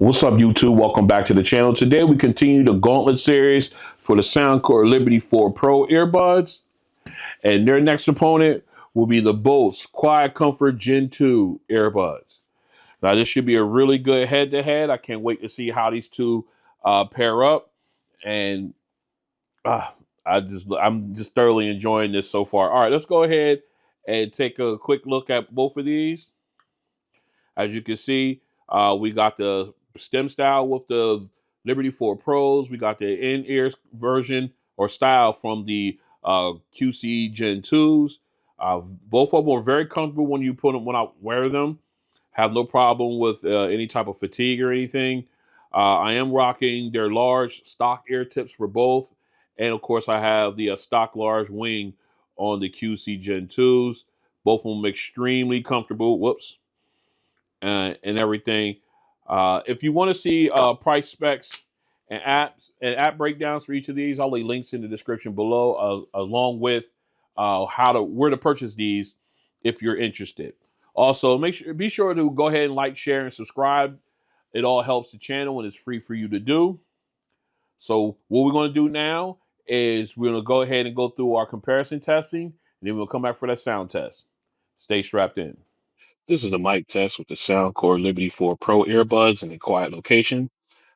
What's up, YouTube? Welcome back to the channel. Today we continue the Gauntlet Series for the Soundcore Liberty 4 Pro Earbuds. And their next opponent will be the Bose QuietComfort Gen 2 Earbuds. Now this should be a really good head-to-head. I can't wait to see how these two pair up. And I'm just thoroughly enjoying this so far. All right, let's go ahead and take a quick look at both of these. As you can see, we got the stem style with the Liberty 4 Pros. We got the in-ear version or style from the QC Gen 2s. Both of them are very comfortable when you put them, when I wear them. Have no problem with any type of fatigue or anything. I am rocking their large stock ear tips for both. And of course, I have the stock large wing on the QC Gen 2s. Both of them extremely comfortable. Whoops. And everything. If you want to see price specs and app breakdowns for each of these, I'll leave links in the description below, along with where to purchase these if you're interested. Also, be sure to go ahead and like, share, and subscribe. It all helps the channel and it's free for you to do. So what we're going to do now is we're going to go ahead and go through our comparison testing, and then we'll come back for that sound test. Stay strapped in. This is a mic test with the Soundcore Liberty 4 Pro earbuds in a quiet location.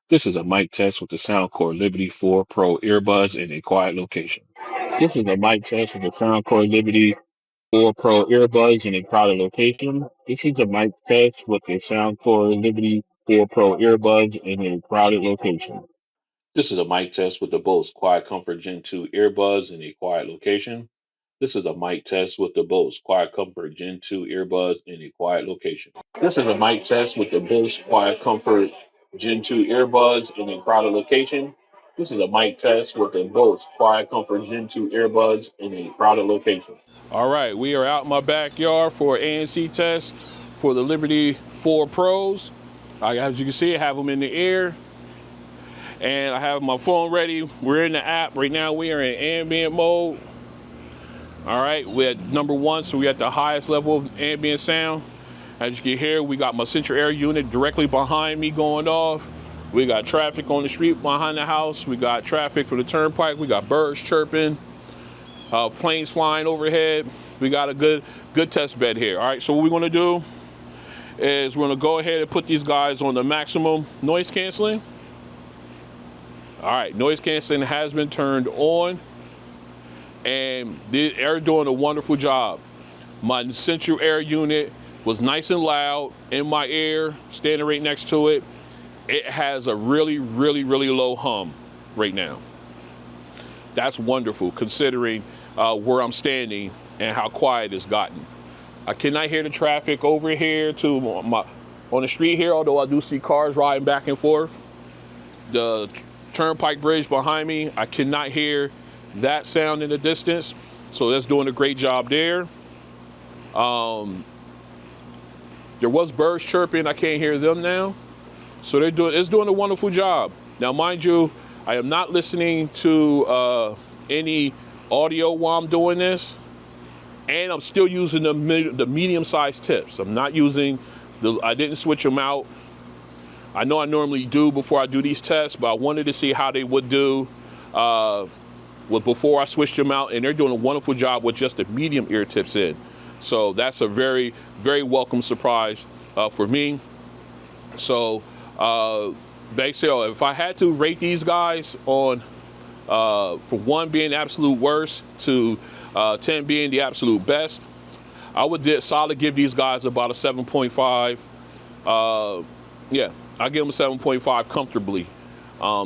This is a mic test with the Soundcore Liberty 4 Pro earbuds in a quiet location. This is a mic test with the Soundcore Liberty 4 Pro earbuds in a crowded location. This is a mic test with the Soundcore Liberty 4 Pro earbuds in a crowded location. This is a mic test with the Bose QuietComfort Gen 2 earbuds in a quiet location. This is a mic test with the Bose QuietComfort Gen 2 earbuds in a quiet location. This is a mic test with the Bose QuietComfort Gen 2 earbuds in a crowded location. This is a mic test with the Bose QuietComfort Gen 2 earbuds in a crowded location. All right, we are out in my backyard for ANC test for the Liberty 4 Pros. As you can see, I have them in the air. And I have my phone ready. We're in the app. Right now we are in ambient mode. All right, we're at number 1, so we're at the highest level of ambient sound. As you can hear, we got my central air unit directly behind me going off. We got traffic on the street behind the house. We got traffic for the turnpike. We got birds chirping, planes flying overhead. We got a good test bed here. All right, so what we're gonna do is we're gonna go ahead and put these guys on the maximum noise canceling. All right, noise canceling has been turned on, and they're doing a wonderful job. My central air unit was nice and loud in my ear, standing right next to it. It has a really, really, really low hum right now. That's wonderful considering where I'm standing and how quiet it's gotten. I cannot hear the traffic over here on the street here, although I do see cars riding back and forth. The turnpike bridge behind me, I cannot hear that sound in the distance, so that's doing a great job there. There was birds chirping, I can't hear them now, so it's doing a wonderful job. Now mind you, I am not listening to any audio while I'm doing this, and I'm still using the medium-sized tips. I'm not using I didn't switch them out. I know I normally do before I do these tests, but I wanted to see how they would do before I switched them out, and they're doing a wonderful job with just the medium ear tips in. So that's a very, very welcome surprise for me. So basically, if I had to rate these guys on, from 1 being the absolute worst to 10 being the absolute best, I would solid give these guys about a 7.5. Yeah. I give them a 7.5 comfortably.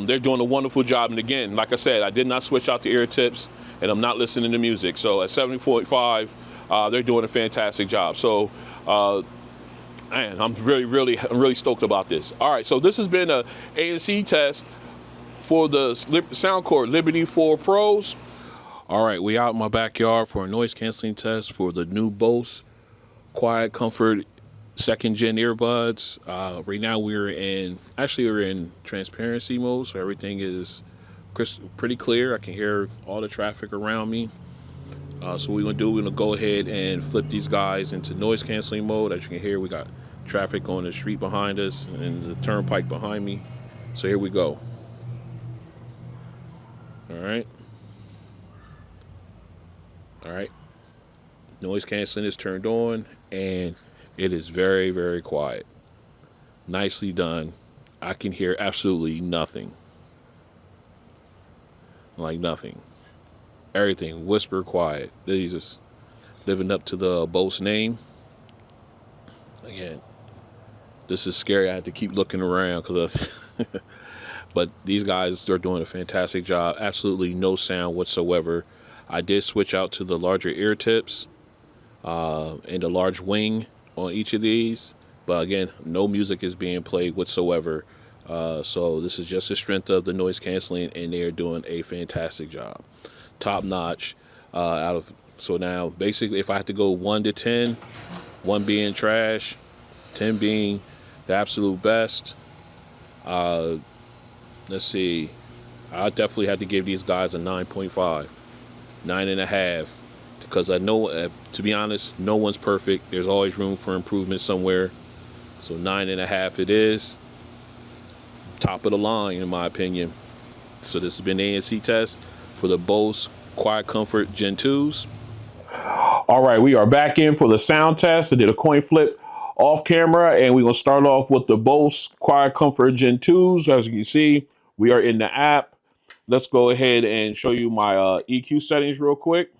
They're doing a wonderful job. And again, like I said, I did not switch out the ear tips, and I'm not listening to music. So at 7.5, they're doing a fantastic job. So, man, I'm really stoked about this. All right, so this has been a ANC test for the Soundcore Liberty 4 Pros. All right, we out in my backyard for a noise canceling test for the new Bose QuietComfort 2nd Gen earbuds. Right now we're in transparency mode, so everything is pretty clear. I can hear all the traffic around me. So what we're gonna do, we're gonna go ahead and flip these guys into noise canceling mode. As you can hear, we got traffic on the street behind us and the turnpike behind me. So here we go. All right. All right. Noise canceling is turned on, and it is very, very quiet. Nicely done. I can hear absolutely nothing. Like nothing. Everything whisper quiet. These just living up to the Bose name. Again, this is scary. I had to keep looking around because but these guys are doing a fantastic job. Absolutely no sound whatsoever. I did switch out to the larger ear tips and the large wing on each of these. But again, no music is being played whatsoever. So this is just the strength of the noise canceling, and they're doing a fantastic job. Top notch. So now basically, if I had to go 1 to 10, 1 being trash, 10 being the absolute best. Let's see. I definitely had to give these guys a 9.5, 9.5, because I know, to be honest, no one's perfect. There's always room for improvement somewhere. So 9.5 it is. Top of the line, in my opinion. So this has been ANC Test for the Bose QuietComfort Gen 2s. All right, we are back in for the sound test. I did a coin flip off camera, and we're going to start off with the Bose QuietComfort Gen 2s. As you can see, we are in the app. Let's go ahead and show you my EQ settings real quick.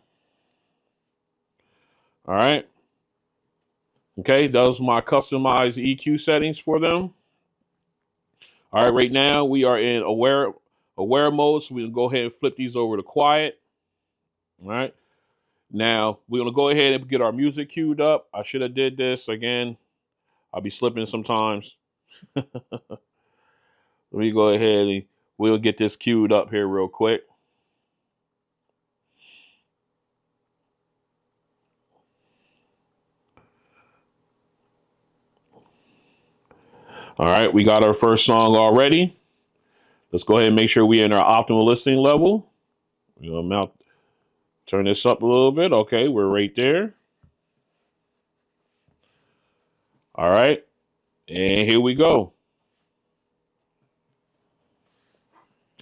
All right. Okay, those are my customized EQ settings for them. All right, right now we are in aware mode, so we'll go ahead and flip these over to quiet. All right. Now we're gonna go ahead and get our music queued up. I should have did this again. I'll be slipping sometimes. Let me go ahead and we'll get this queued up here real quick. All right, we got our first song already. Let's go ahead and make sure we're in our optimal listening level. Turn this up a little bit. Okay, we're right there. All right, and here we go.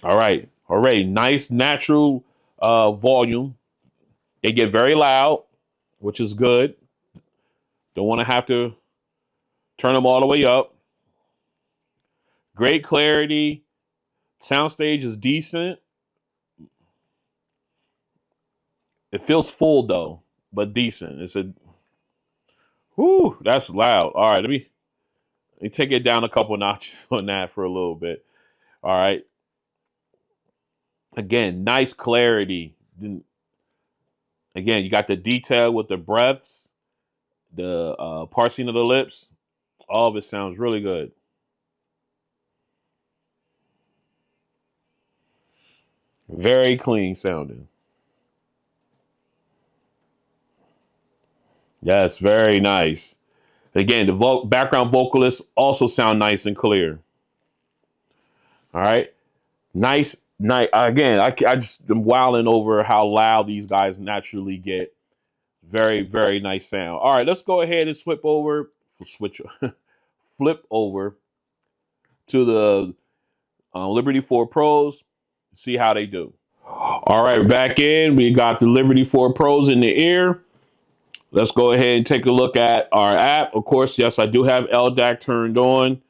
All right, nice natural volume. They get very loud, which is good. Don't want to have to turn them all the way up. Great clarity. Soundstage is decent. It feels full though, but decent. Whoo, that's loud. All right, let me take it down a couple notches on that for a little bit. All right. Again, nice clarity. Again, you got the detail with the breaths, the parsing of the lips. All of it sounds really good. Very clean sounding. Yes, very nice. Again, the background vocalists also sound nice and clear. All right. Nice. Again, I just am wilding over how loud these guys naturally get. Very, very nice sound. All right, let's go ahead and flip over to the Liberty 4 Pros, see how they do. All right, back in. We got the Liberty 4 Pros in the ear. Let's go ahead and take a look at our app. Of course, yes, I do have LDAC turned on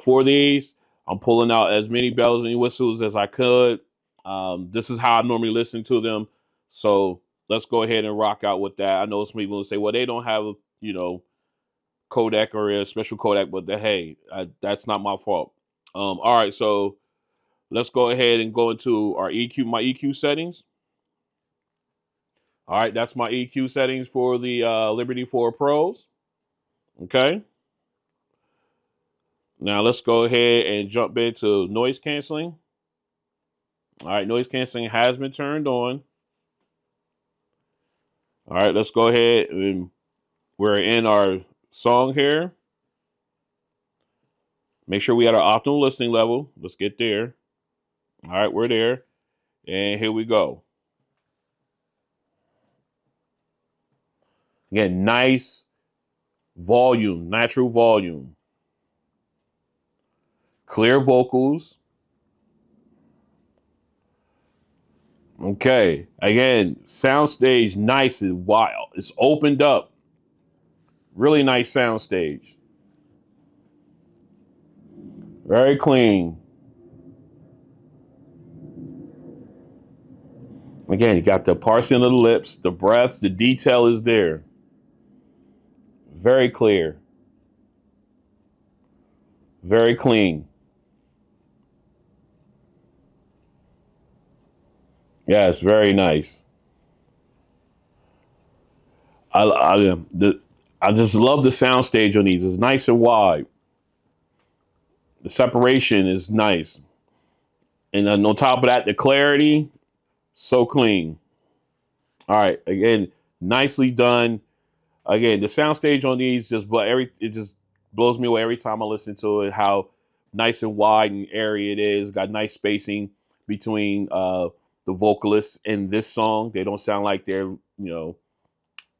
for these. I'm pulling out as many bells and whistles as I could. This is how I normally listen to them. So let's go ahead and rock out with that. I know some people will say, well, they don't have, codec or a special codec, but that's not my fault. All right, so let's go ahead and go into our my EQ settings. All right, that's my EQ settings for the Liberty 4 Pros. Okay. Now let's go ahead and jump into noise canceling. All right, noise canceling has been turned on. All right, let's go ahead and we're in our song here. Make sure we at our optimal listening level. Let's get there. All right, we're there. And here we go. Again, nice volume, natural volume, clear vocals. Okay, again, soundstage nice and wild. It's opened up. Really nice soundstage. Very clean. Again, you got the parsing of the lips, the breaths, the detail is there. Very clear. Very clean. Yes, very nice. I, I, the, I just love the soundstage on these. It's nice and wide. The separation is nice. And then on top of that, the clarity, so clean. All right, again, nicely done. Again, the soundstage on these it just blows me away every time I listen to it. How nice and wide and airy it is. Got nice spacing between the vocalists in this song. They don't sound like they're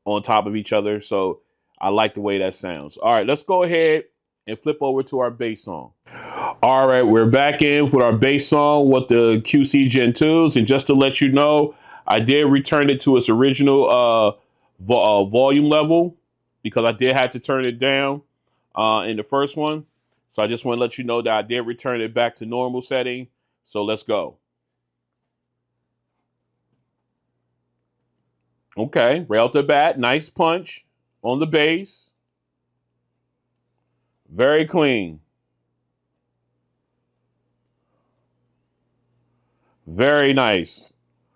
on top of each other. So I like the way that sounds. All right, let's go ahead and flip over to our bass song. All right, we're back in with our bass song with the QC Gen 2s. And just to let you know, I did return it to its original volume level because I did have to turn it down in the first one. So I just want to let you know that I did return it back to normal setting. So let's go. Okay, right off the bat, nice punch on the bass. Very clean. Very nice.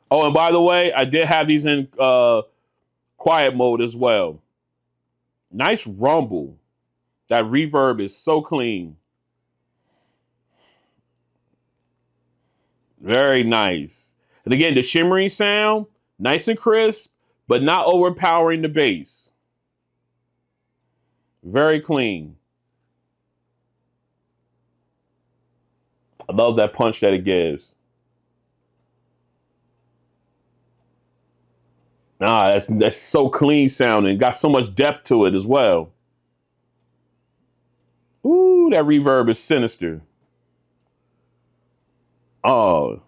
Oh, and by the way, I did have these in quiet mode as well. Nice rumble. That reverb is so clean. Very nice. And again, the shimmering sound, nice and crisp, but not overpowering the bass. Very clean. I love that punch that it gives. That's so clean sounding. Got so much depth to it as well. Ooh, that reverb is sinister. Oh,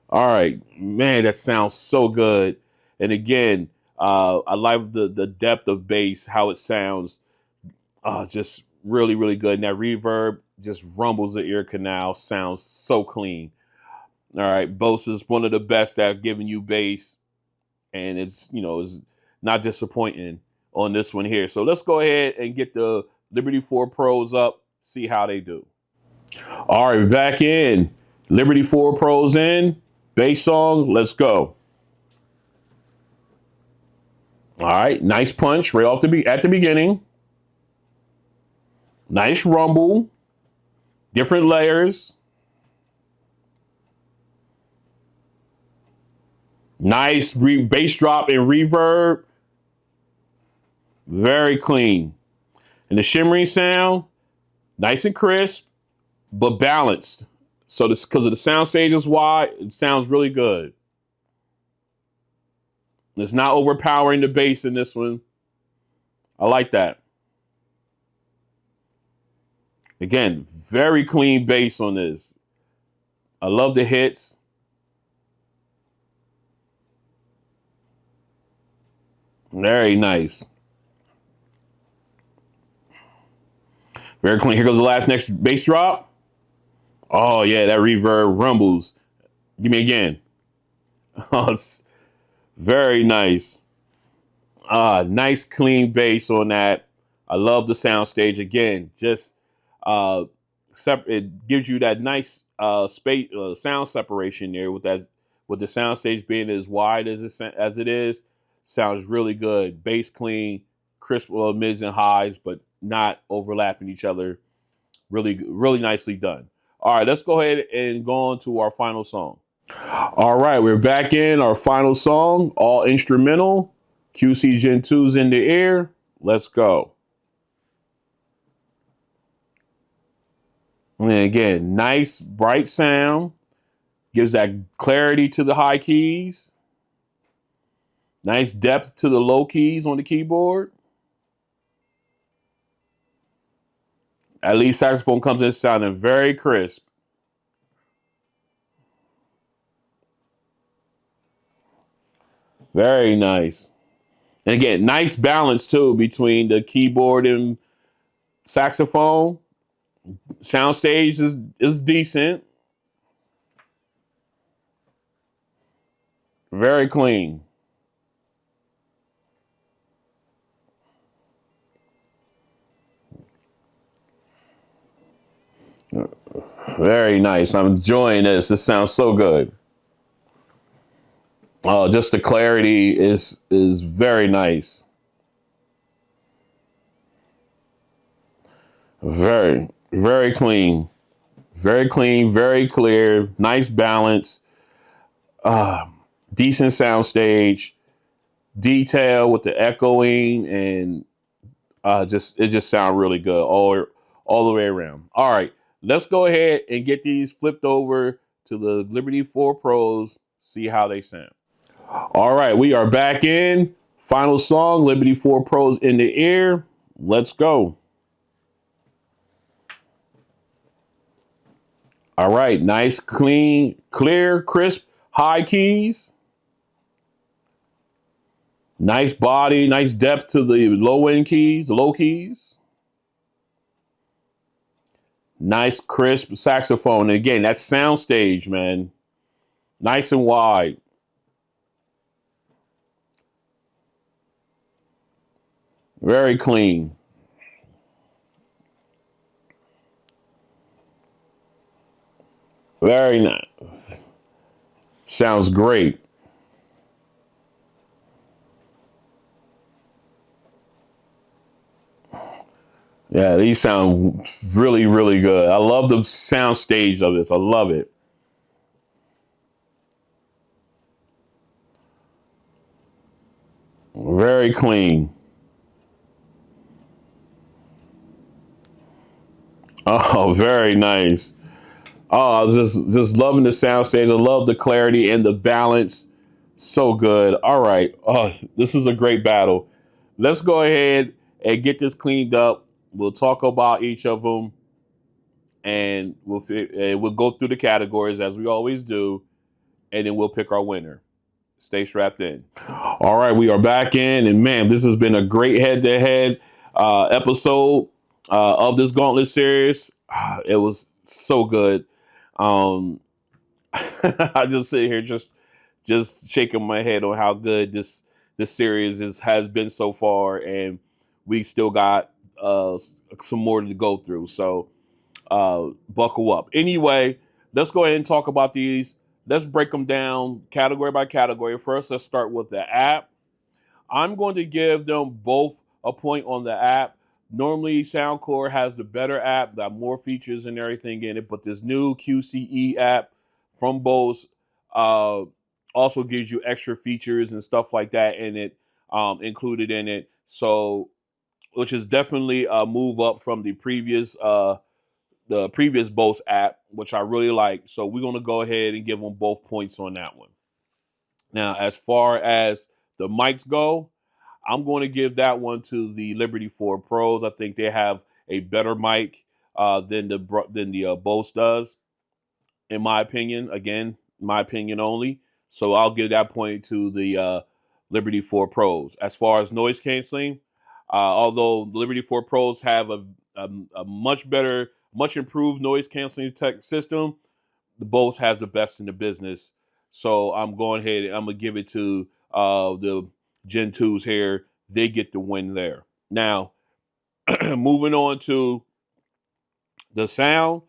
all right, man, that sounds so good. And again, I love the depth of bass, how it sounds. Just really, really good. And that reverb just rumbles the ear canal. Sounds so clean. All right, Bose is one of the best at giving you bass, and it's not disappointing on this one here. So let's go ahead and get the Liberty 4 Pros up, see how they do. All right, back in. Liberty 4 Pros in. Bass song, let's go. All right, nice punch right off at the beginning. Nice rumble. Different layers. Nice bass drop and reverb. Very clean. And the shimmering sound, nice and crisp, but balanced. So this, because of the sound stage is wide, it sounds really good. It's not overpowering the bass in this one. I like that. Again, very clean bass on this. I love the hits. Very nice. Very clean. Here goes the next bass drop. Oh yeah, that reverb rumbles. Give me again. Oh, very nice. Nice clean bass on that. I love the sound stage again. Just it gives you that nice space sound separation there with the sound stage being as wide as it is. Sounds really good. Bass clean, crisp mids and highs, but not overlapping each other. Really, really nicely done. All right, let's go ahead and go on to our final song. All right, we're back in our final song, all instrumental. QC Gen 2's in the air. Let's go. And again, nice, bright sound. Gives that clarity to the high keys. Nice depth to the low keys on the keyboard. At least saxophone comes in sounding very crisp. Very nice. And again, nice balance too between the keyboard and saxophone. Soundstage is decent. Very clean. Very nice. I'm enjoying this. This sounds so good. Just the clarity is very nice. Very clean. Very clean, very clear, nice balance, decent sound stage, detail with the echoing, and just it just sounds really good all the way around. All right, let's go ahead and get these flipped over to the Liberty 4 Pros, see how they sound. All right, we are back in. Final song, Liberty 4 Pros in the ear. Let's go. All right, nice, clean, clear, crisp, high keys. Nice body, nice depth to the low end keys, the low keys. Nice, crisp saxophone. And again, that's soundstage, man. Nice and wide. Very clean. Very nice. Sounds great. Yeah, these sound really, really good. I love the sound stage of this. I love it. Very clean. Oh, very nice. Oh, I was just loving the sound stage. I love the clarity and the balance. So good. All right. Oh, this is a great battle. Let's go ahead and get this cleaned up. We'll talk about each of them, and we'll go through the categories as we always do, and then we'll pick our winner. Stay strapped in. All right, we are back in, and man, this has been a great head-to-head episode of this Gauntlet Series. It was so good. Um, I just sit here just shaking my head on how good this series has been so far, and we still got some more to go through. So buckle up. Anyway, let's go ahead and talk about these. Let's break them down category by category. First, let's start with the app. I'm going to give them both a point on the app. Normally, Soundcore has the better app, got more features and everything in it, but this new QCE app from Bose uh, also gives you extra features and stuff like that in it, included in it. So, which is definitely a move up from the previous Bose app, which I really like. So we're going to go ahead and give them both points on that one. Now, as far as the mics go, I'm going to give that one to the Liberty 4 Pros. I think they have a better mic than the Bose does, in my opinion. Again, my opinion only. So I'll give that point to the Liberty 4 Pros. As far as noise canceling, although the Liberty 4 Pros have a much better, much improved noise canceling tech system, the Bose has the best in the business. So I'm going ahead and I'm gonna give it to the Gen 2s here. They get the win there. Now, moving on to the sound.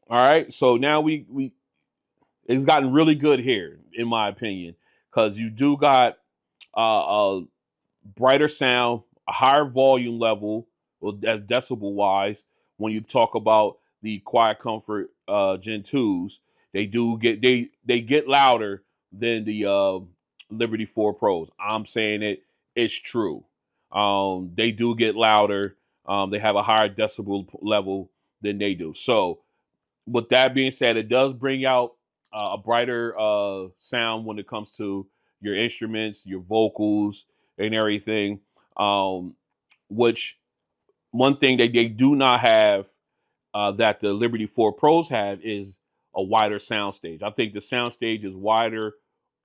All right. So now we it's gotten really good here, in my opinion, because you do got a brighter sound, a higher volume level, well, that's decibel wise. When you talk about the QuietComfort Gen 2s, they get louder than the Liberty 4 Pros. I'm saying it's true. They do get louder. They have a higher decibel level than they do. So with that being said, it does bring out a brighter sound when it comes to your instruments, your vocals, and everything, which one thing that they do not have that the Liberty 4 Pros have is a wider soundstage. I think the soundstage is wider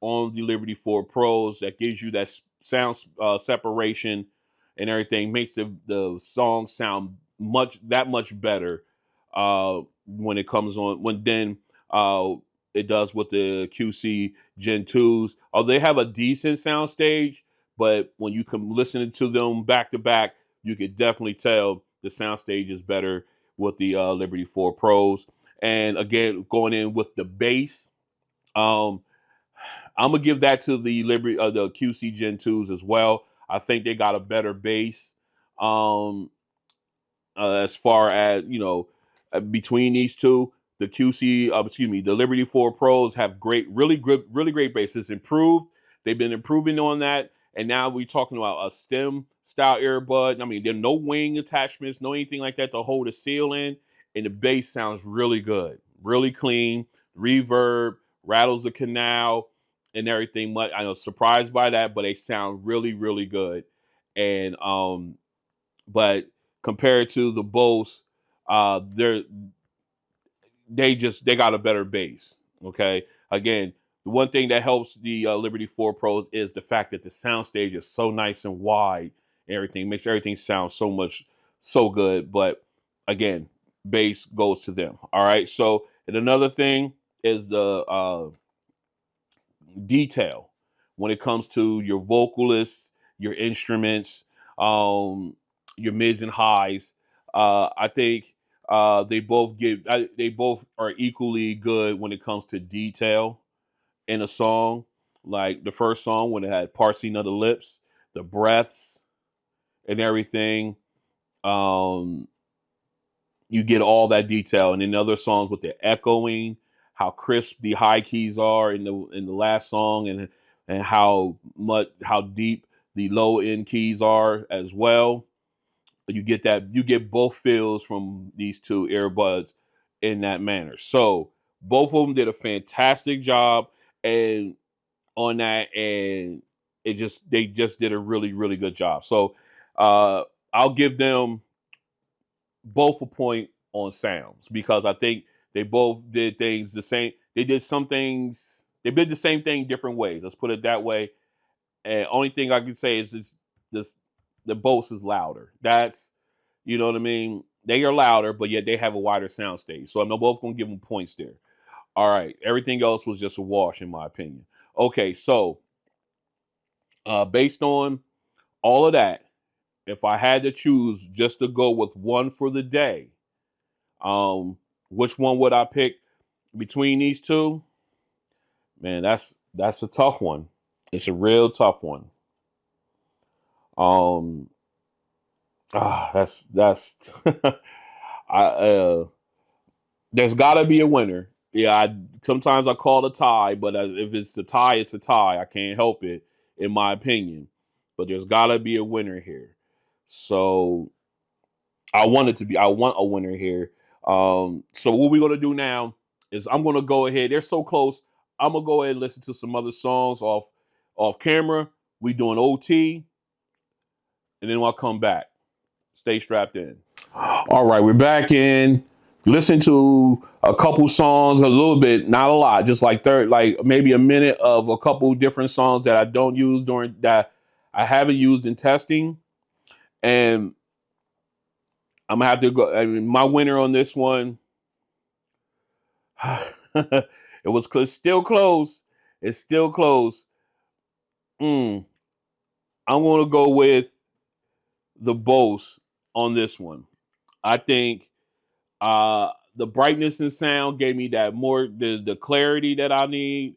on the Liberty 4 Pros. That gives you that sound separation and everything. Makes the song sound much better when it comes on. When then it does with the QC Gen 2s. Oh, they have a decent soundstage, but when you come listening to them back to back, you could definitely tell the soundstage is better with the Liberty 4 Pros. And again, going in with the bass, um, I'm gonna give that to the the QC Gen 2s as well. I think they got a better bass. Um, as far as between these two, the the Liberty 4 Pros have really great bass. It's improved. They've been improving on that, and now we're talking about a stem style earbud. I mean, there are no wing attachments, no anything like that to hold the seal in, and the bass sounds really good, really clean. Reverb rattles the canal and everything. I was surprised by that, but they sound really good, and but compared to the Bose, they're they got a better bass. Okay, again, the one thing that helps the Liberty 4 Pros is the fact that the soundstage is so nice and wide. And everything makes everything sound so good. But again, bass goes to them. All right. So and another thing is the detail when it comes to your vocalists, your instruments, um, your mids and highs. I think they both are equally good when it comes to detail in a song. Like the first song when it had parsing of the lips, the breaths, and everything. Um, you get all that detail. And in other songs with the echoing, how crisp the high keys are in the last song, and how deep the low end keys are as well. You get both feels from these two earbuds in that manner. So both of them did a fantastic job and on that, and they just did a really good job. So I'll give them both a point on sounds because I think they both did things the same. They did some things. They did the same thing different ways. Let's put it that way. And only thing I can say is this the Bose is louder. That's you know what I mean. They are louder, but yet they have a wider sound stage. So I'm both gonna give them points there. All right. Everything else was just a wash in my opinion. Okay, so based on all of that, if I had to choose just to go with one for the day, Um, which one would I pick between these two? Man, that's a tough one. It's a real tough one. Um, that's I there's got to be a winner. Yeah, sometimes I call it a tie, but if it's a tie, it's a tie. I can't help it, in my opinion. But there's got to be a winner here. So I want a winner here. So what we're gonna do now is I'm gonna go ahead. They're so close. I'm gonna go ahead and listen to some other songs off camera. We doing OT, and then I'll come back. Stay strapped in. All right, we're back in. Listen to a couple songs, a little bit, not a lot, just like maybe a minute of a couple different songs that I don't use during that I haven't used in testing, and I'm gonna have to go. I mean, my winner on this one. It was still close. It's still close. Mm, I'm gonna go with the Bose on this one. I think the brightness and sound gave me that more the clarity that I need.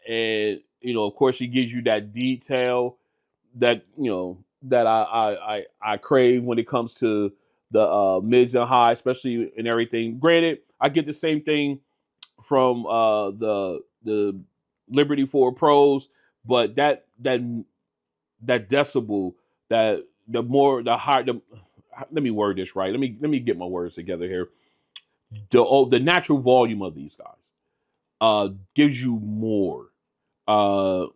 And of course, it gives you that detail that that I crave when it comes to the mids and high, especially in everything. Granted, I get the same thing from the Liberty 4 Pros, but that decibel, that the more the higher the let me word this right. Let me get my words together here. The natural volume of these guys gives you more uh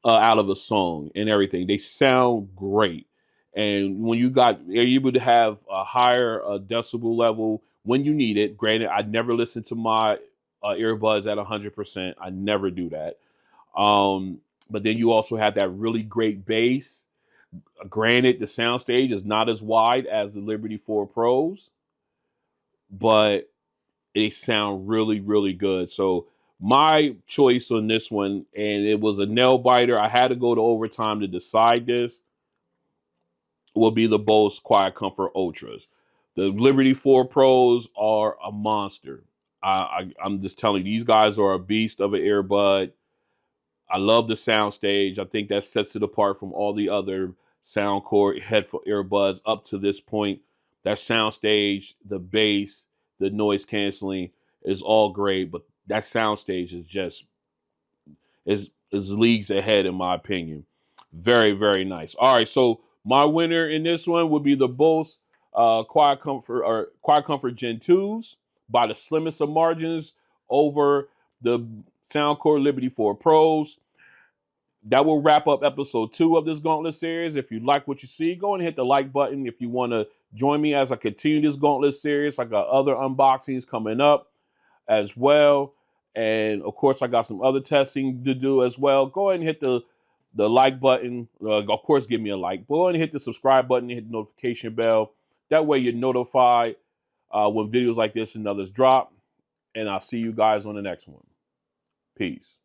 out of a song and everything. They sound great. And when you're able to have a higher decibel level when you need it. Granted, I never listen to my earbuds at 100%. I never do that. But then you also have that really great bass. Granted, the soundstage is not as wide as the Liberty 4 Pros, but they sound really, really good. So my choice on this one, and it was a nail biter. I had to go to overtime to decide this, will be the Bose QuietComfort Ultras. The Liberty 4 Pros are a monster. I'm just telling you, these guys are a beast of an earbud. I love the soundstage. I think that sets it apart from all the other soundcore headphone earbuds up to this point. That soundstage, the bass, the noise canceling is all great, but that soundstage is just is leagues ahead in my opinion. Very, very nice. All right, so my winner in this one would be the Bose QuietComfort Gen 2s by the slimmest of margins over the Soundcore Liberty 4 Pros. That will wrap up episode 2 of this Gauntlet series. If you like what you see, go and hit the like button. If you want to join me as I continue this Gauntlet series, I got other unboxings coming up as well. And of course, I got some other testing to do as well. Go ahead and hit the like button. Of course, give me a like. Go ahead and hit the subscribe button and hit the notification bell. That way you're notified when videos like this and others drop. And I'll see you guys on the next one. Peace.